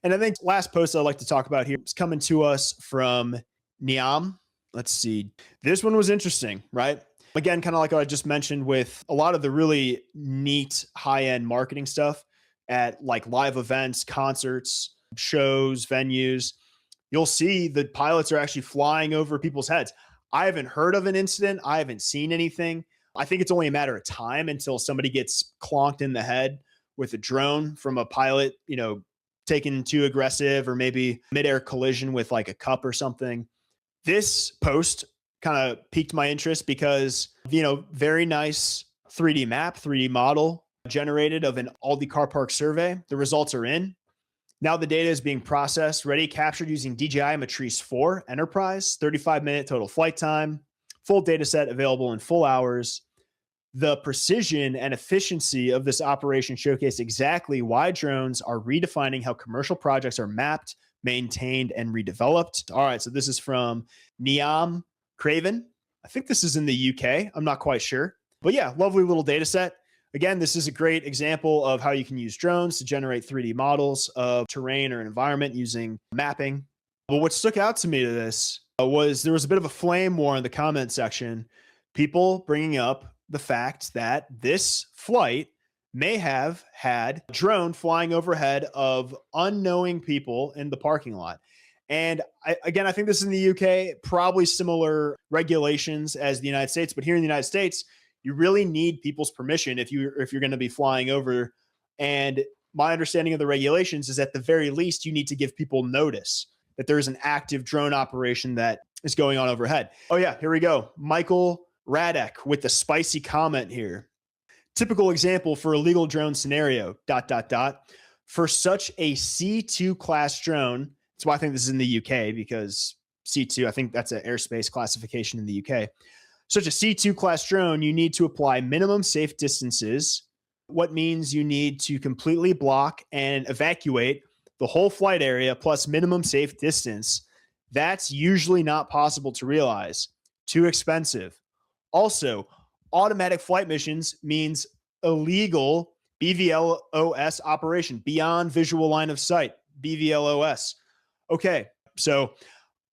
And I think last post I'd like to talk about here is coming to us from Niam. Let's see. This one was interesting, right? Again, kind of like I just mentioned with a lot of the really neat high-end marketing stuff at like live events, concerts, shows, venues, you'll see the pilots are actually flying over people's heads. I haven't heard of an incident. I haven't seen anything. I think it's only a matter of time until somebody gets clonked in the head with a drone from a pilot, taken too aggressive or maybe midair collision with like a cup or something. This post kind of piqued my interest because, very nice 3D map, 3D model generated of an Aldi car park survey. The results are in. Now the data is being processed, ready, captured using DJI Matrice 4 Enterprise, 35-minute total flight time, full data set available in full hours. The precision and efficiency of this operation showcase exactly why drones are redefining how commercial projects are mapped, maintained, and redeveloped. All right, so this is from Niam Craven. I think this is in the UK. I'm not quite sure. But yeah, lovely little data set. Again, this is a great example of how you can use drones to generate 3D models of terrain or an environment using mapping. But what stuck out to me to this was there was a bit of a flame war in the comment section, people bringing up the fact that this flight may have had a drone flying overhead of unknowing people in the parking lot. And I think this is in the UK, probably similar regulations as the United States, but here in the United States, you really need people's permission if you're going to be flying over. And my understanding of the regulations is at the very least, you need to give people notice that there is an active drone operation that is going on overhead. Oh yeah, here we go. Michael Radek with the spicy comment here. Typical example for a legal drone scenario, ... For such a C2 class drone, that's why I think this is in the UK, because C2, I think that's an airspace classification in the UK. Such a C2 class drone, you need to apply minimum safe distances, what means you need to completely block and evacuate the whole flight area plus minimum safe distance. That's usually not possible to realize. Too expensive. Also, automatic flight missions means illegal BVLOS operation, beyond visual line of sight, BVLOS. Okay, so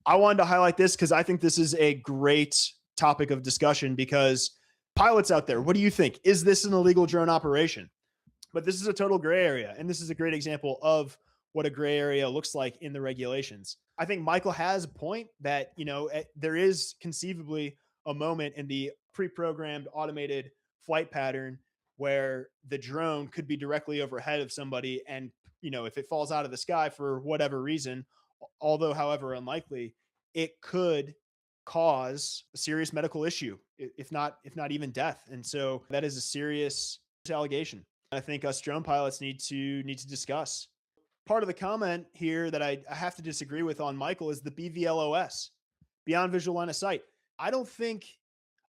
I wanted to highlight this because I think this is a great topic of discussion, because pilots out there, what do you think? Is this an illegal drone operation? But this is a total gray area, and this is a great example of what a gray area looks like in the regulations. I think Michael has a point that, there is conceivably a moment in the pre-programmed automated flight pattern where the drone could be directly overhead of somebody, and if it falls out of the sky for whatever reason, although however unlikely, it could cause a serious medical issue, if not even death. And so that is a serious allegation. I think us drone pilots need to discuss. Part of the comment here that I have to disagree with on Michael is the BVLOS, beyond visual line of sight. I don't think,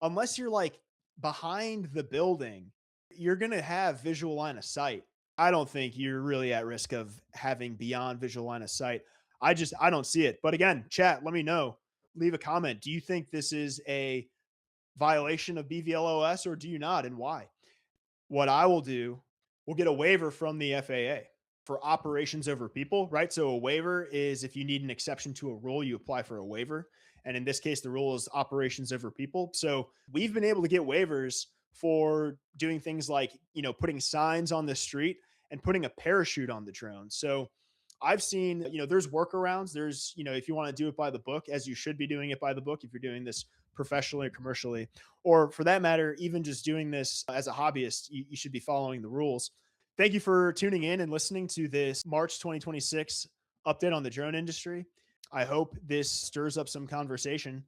unless you're like behind the building, you're going to have visual line of sight. I don't think you're really at risk of having beyond visual line of sight. I don't see it. But again, chat, let me know. Leave a comment. Do you think this is a violation of BVLOS or do you not, and why? What I will do, we'll get a waiver from the FAA for operations over people, right? So a waiver is if you need an exception to a rule, you apply for a waiver. And in this case, the rule is operations over people. So we've been able to get waivers for doing things like, putting signs on the street and putting a parachute on the drone. So I've seen, there's workarounds. There's, if you want to do it by the book, as you should be doing it by the book, if you're doing this professionally or commercially, or for that matter, even just doing this as a hobbyist, you should be following the rules. Thank you for tuning in and listening to this March 2026 update on the drone industry. I hope this stirs up some conversation.